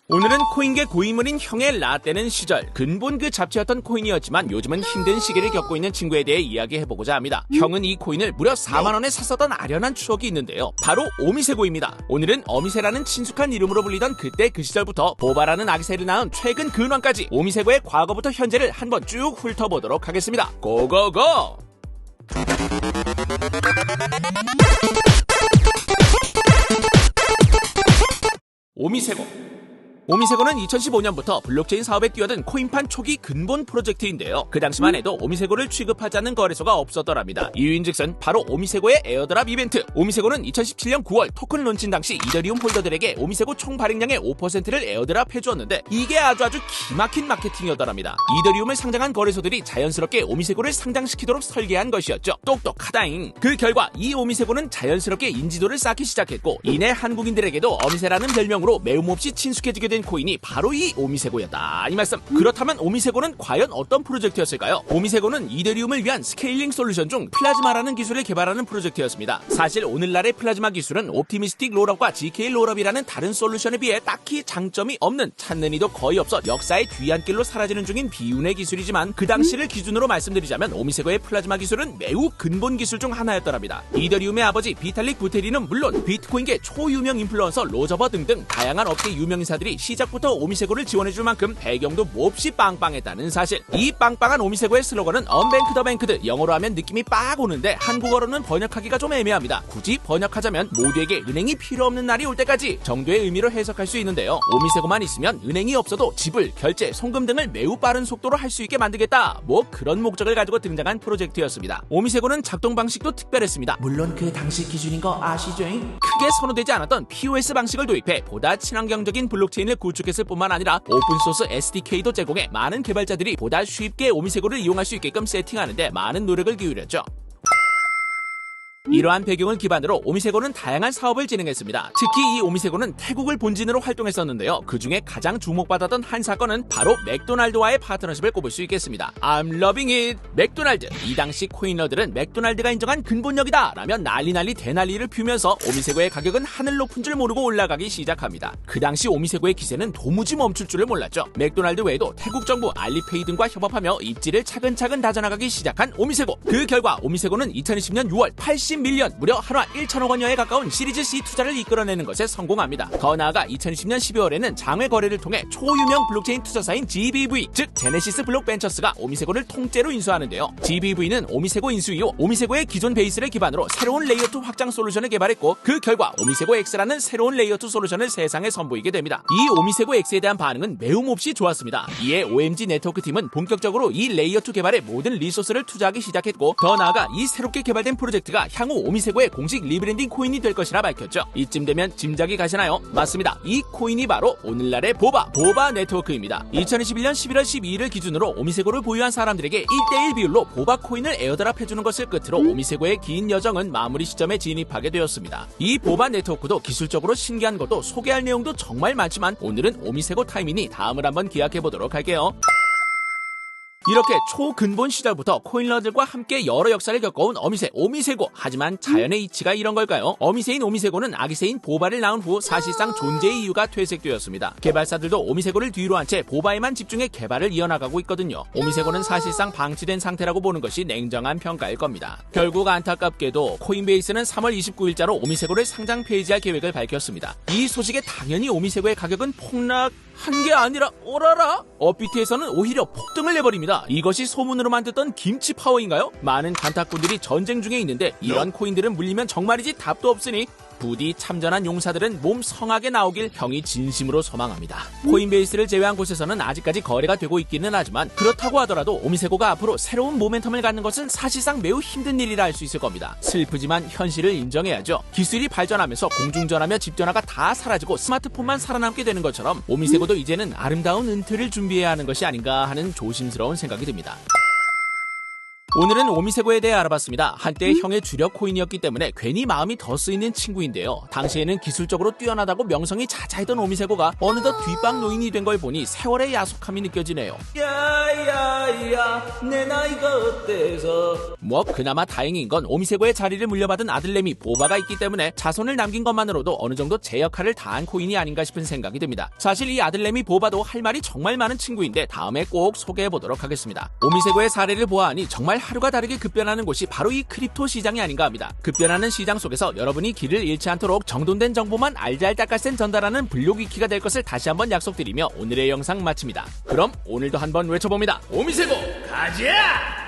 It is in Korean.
오늘은 코인계 고인물인 형의 라떼는 시절 근본 그 잡채였던 코인이었지만 요즘은 힘든 시기를 겪고 있는 친구에 대해 이야기해보고자 합니다. 형은 이 코인을 무려 4만원에 샀었던 아련한 추억이 있는데요. 바로 오미세고입니다. 오늘은 어미세라는 친숙한 이름으로 불리던 그때 그 시절부터 보바라는 아기새를 낳은 최근 근황까지 오미세고의 과거부터 현재를 한번 쭉 훑어보도록 하겠습니다. 고고고! 오미세고는 2015년부터 블록체인 사업에 뛰어든 코인판 초기 근본 프로젝트인데요. 그 당시만 해도 오미세고를 취급하지 않는 거래소가 없었더랍니다. 이유인즉슨 바로 오미세고의 에어드랍 이벤트. 오미세고는 2017년 9월 토큰 론칭 당시 이더리움 홀더들에게 오미세고 총 발행량의 5%를 에어드랍 해주었는데 이게 아주 기막힌 마케팅이었더랍니다. 이더리움을 상장한 거래소들이 자연스럽게 오미세고를 상장시키도록 설계한 것이었죠. 똑똑하다잉. 그 결과 이 오미세고는 자연스럽게 인지도를 쌓기 시작했고 이내 한국인들에게도 어미세라는 별명으로 매움없이 친숙해지게 된 코인이 바로 이 오미세고였다. 이 말씀. 그렇다면 오미세고는 과연 어떤 프로젝트였을까요? 오미세고는 이더리움을 위한 스케일링 솔루션 중 플라즈마라는 기술을 개발하는 프로젝트였습니다. 사실 오늘날의 플라즈마 기술은 옵티미스틱 롤업과 GK 롤업이라는 다른 솔루션에 비해 딱히 장점이 없는, 찾는 이도 거의 없어 역사의 뒤안길로 사라지는 중인 비운의 기술이지만 그 당시를 기준으로 말씀드리자면 오미세고의 플라즈마 기술은 매우 근본 기술 중 하나였더랍니다. 이더리움의 아버지 비탈릭 부테린은 물론 비트코인계 초유명 인플루언서 로저버 등등 다양한 업계 유명인사들이 시작부터 오미세고를 지원해줄 만큼 배경도 몹시 빵빵했다는 사실. 이 빵빵한 오미세고의 슬로건은 언뱅크 더 뱅크드, 영어로 하면 느낌이 빡 오는데 한국어로는 번역하기가 좀 애매합니다. 굳이 번역하자면 모두에게 은행이 필요 없는 날이 올 때까지 정도의 의미로 해석할 수 있는데요. 오미세고만 있으면 은행이 없어도 지불, 결제, 송금 등을 매우 빠른 속도로 할 수 있게 만들겠다, 뭐 그런 목적을 가지고 등장한 프로젝트였습니다. 오미세고는 작동 방식도 특별했습니다. 물론 그 당시 기준인 거 아시죠? 크게 선호되지 않았던 POS 방식을 도입해 보다 친환경적인 블록체인을 구축했을 뿐만 아니라 오픈소스 SDK도 제공해 많은 개발자들이 보다 쉽게 오미세고를 이용할 수 있게끔 세팅하는데 많은 노력을 기울였죠. 이러한 배경을 기반으로 오미세고는 다양한 사업을 진행했습니다. 특히 이 오미세고는 태국을 본진으로 활동했었는데요. 그 중에 가장 주목받았던 한 사건은 바로 맥도날드와의 파트너십을 꼽을 수 있겠습니다. I'm loving it! 맥도날드! 이 당시 코인러들은 맥도날드가 인정한 근본력이다! 라며 난리 대난리를 피우면서 오미세고의 가격은 하늘 높은 줄 모르고 올라가기 시작합니다. 그 당시 오미세고의 기세는 도무지 멈출 줄을 몰랐죠. 맥도날드 외에도 태국 정부 알리페이 등과 협업하며 입지를 차근차근 다져나가기 시작한 오미세고. 그 결과 오미세고는 2020년 6월 80밀리언, 무려 한화 1천억 원여에 가까운 시리즈 C 투자를 이끌어내는 것에 성공합니다. 더 나아가 2020년 12월에는 장외 거래를 통해 초유명 블록체인 투자사인 GBV, 즉 제네시스 블록 벤처스가 오미세고를 통째로 인수하는데요. GBV는 오미세고 인수 이후 오미세고의 기존 베이스를 기반으로 새로운 레이어2 확장 솔루션을 개발했고 그 결과 오미세고 X라는 새로운 레이어2 솔루션을 세상에 선보이게 됩니다. 이 오미세고 X에 대한 반응은 매우 몹시 좋았습니다. 이에 OMG 네트워크 팀은 본격적으로 이 레이어2 개발에 모든 리소스를 투자하기 시작했고 더 나아가 이 새롭게 개발된 프로젝트가 향후 오미세고의 공식 리브랜딩 코인이 될 것이라 밝혔죠. 이쯤 되면 짐작이 가시나요? 맞습니다. 이 코인이 바로 오늘날의 보바 네트워크입니다. 2021년 11월 12일을 기준으로 오미세고를 보유한 사람들에게 1대1 비율로 보바 코인을 에어드랍 해주는 것을 끝으로 오미세고의 긴 여정은 마무리 시점에 진입하게 되었습니다. 이 보바 네트워크도 기술적으로 신기한 것도 소개할 내용도 정말 많지만 오늘은 오미세고 타임이니 다음을 한번 기약해보도록 할게요. 이렇게 초근본 시절부터 코인러들과 함께 여러 역사를 겪어온 오미세고. 하지만 자연의 이치가 이런 걸까요? 어미새인 오미세고는 아기새인 보바를 낳은 후 사실상 존재의 이유가 퇴색되었습니다. 개발사들도 오미세고를 뒤로 한 채 보바에만 집중해 개발을 이어나가고 있거든요. 오미세고는 사실상 방치된 상태라고 보는 것이 냉정한 평가일 겁니다. 결국 안타깝게도 코인베이스는 3월 29일자로 오미세고를 상장 폐지할 계획을 밝혔습니다. 이 소식에 당연히 오미세고의 가격은 폭락한 게 아니라 오라라! 업비트에서는 오히려 폭등을 내버립니다. 이것이 소문으로만 듣던 김치 파워인가요? 많은 간탁꾼들이 전쟁 중에 있는데 이런 코인들은 물리면 정말이지 답도 없으니 부디 참전한 용사들은 몸 성하게 나오길 형이 진심으로 소망합니다. 코인베이스를 제외한 곳에서는 아직까지 거래가 되고 있기는 하지만 그렇다고 하더라도 오미세고가 앞으로 새로운 모멘텀을 갖는 것은 사실상 매우 힘든 일이라 할 수 있을 겁니다. 슬프지만 현실을 인정해야죠. 기술이 발전하면서 공중전화며 집전화가 다 사라지고 스마트폰만 살아남게 되는 것처럼 오미세고도 이제는 아름다운 은퇴를 준비해야 하는 것이 아닌가 하는 조심스러운 생각이 듭니다. 오늘은 오미세고에 대해 알아봤습니다. 한때 형의 주력 코인이었기 때문에 괜히 마음이 더 쓰이는 친구인데요. 당시에는 기술적으로 뛰어나다고 명성이 자자했던 오미세고가 어느덧 뒷방 노인이 된 걸 보니 세월의 야속함이 느껴지네요. 야야야 내 나이가 어때서. 뭐 그나마 다행인 건 오미세고의 자리를 물려받은 아들내미 보바가 있기 때문에 자손을 남긴 것만으로도 어느 정도 제 역할을 다한 코인이 아닌가 싶은 생각이 듭니다. 사실 이 아들내미 보바도 할 말이 정말 많은 친구인데 다음에 꼭 소개해보도록 하겠습니다. 오미세고의 사례를 보아하니 정말 하루가 다르게 급변하는 곳이 바로 이 크립토 시장이 아닌가 합니다. 급변하는 시장 속에서 여러분이 길을 잃지 않도록 정돈된 정보만 알잘딱깔센 전달하는 블록위키가 될 것을 다시 한번 약속드리며 오늘의 영상 마칩니다. 그럼 오늘도 한번 외쳐봅니다. 오미세고 가자!